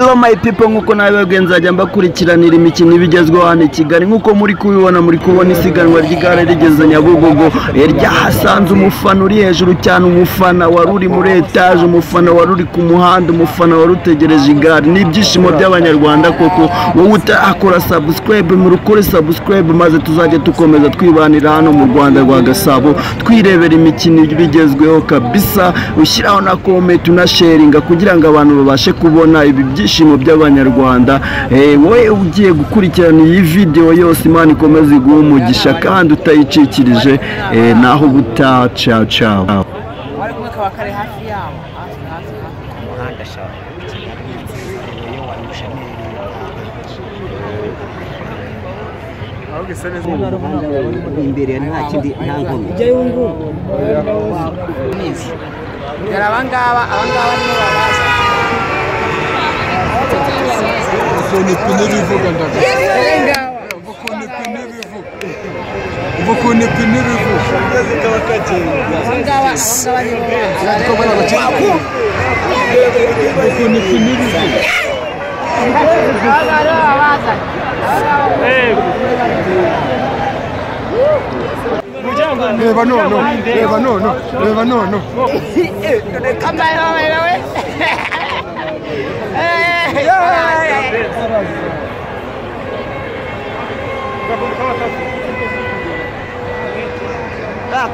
Hello my people, nkuko nawe nzajya mbakurikiranira imikino ibigezweho hano i Kigali. Nkuko muri kubona isiganwa ry'igare rigeze Nyabugogo, ryahasanze umufana uri hejuru cyane, umufana wari uri muri etage, umufana wari uri ku muhanda, umufana wari utegereje igare. N'ibyishimo by'abanyarwanda koko. Wowe utakora subscribe, murukore subscribe maze tuzajye tukomeza twibanira hano mu Rwanda rwa Gasabo, twirebera imikino ibigezweho kabisa. Ushyiraho na comment na sharinga kugira ngo abantu babashe kubona ibi byishimo by'abanyarwanda. Wowe ugiye gukurikirana iyi video yose, Imana ikomeze iguhe umugisha kandi utayicikirije. Naho buta ciao ciao. Wari kumwe kabakare hafi yawo hafi muhanda shaho iyo warusha imbere nta kindi nta nkomyi je yungu nisi yara abangaba nibo babaza Vokone pine bivuga ndaga Vokone pine bivuga abangaba Vokone pine bivuga Reba no.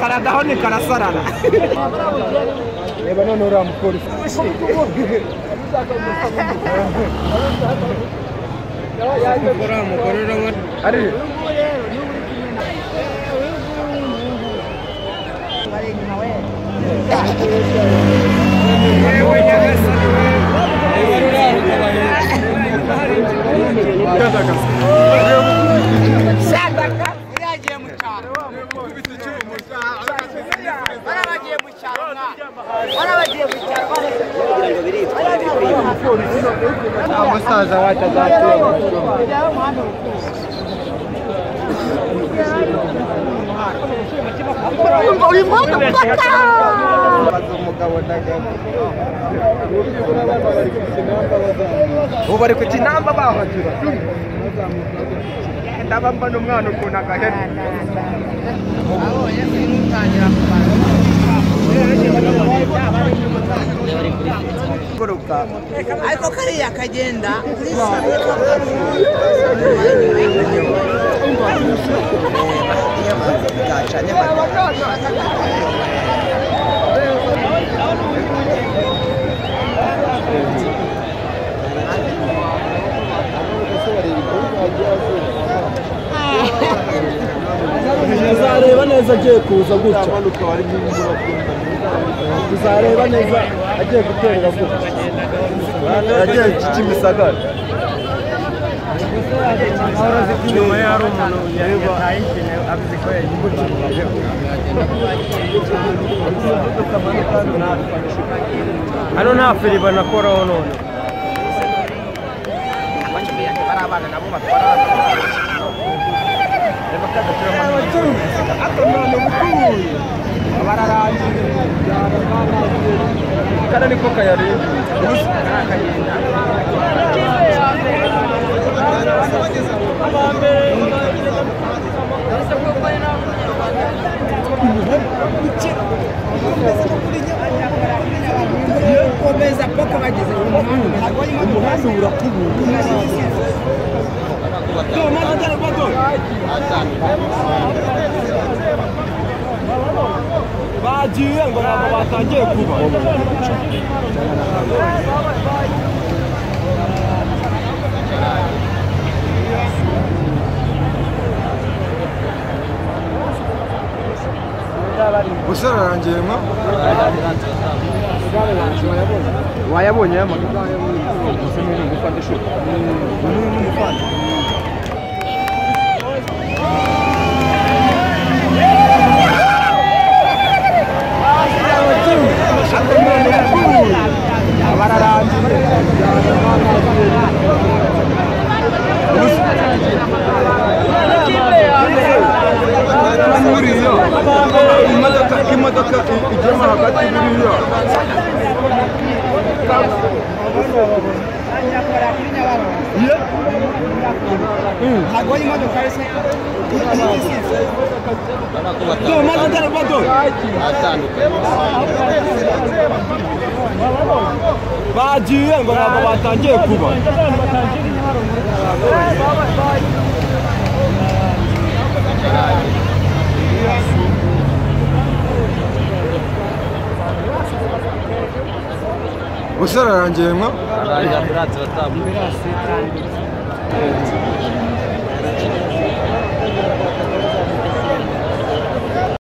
karadaho ni karasarara. Reba none uramupolisi. Ari umusaza wacu azatuye ubu bari ku kinamba bahagira ndabamba n'umwana ukuntu agahera ariko kariya kagenda Tuzareba neza agiye kuza gutya, tuzareba neza agiye guterera gutya, agiye Kimisagara. nyuma yari umuntu yayishine abizi ko yayigurije hano nta firiba nakoraho none abana nabo batwara kana niko kayarenze komeza paka bageze umuhanda urakubura bagiye ngo nabo batangiye kuba Busara rangiye mwa wayabonye amaduka gusa ni gufata isho imodoka ijyamo hagati buriya ntabwo imodoka yose do maze ndara bado bagiye ngo ntabwo batangiye kuba Usara arangiye mwa? Arangiye ambulance batambuka.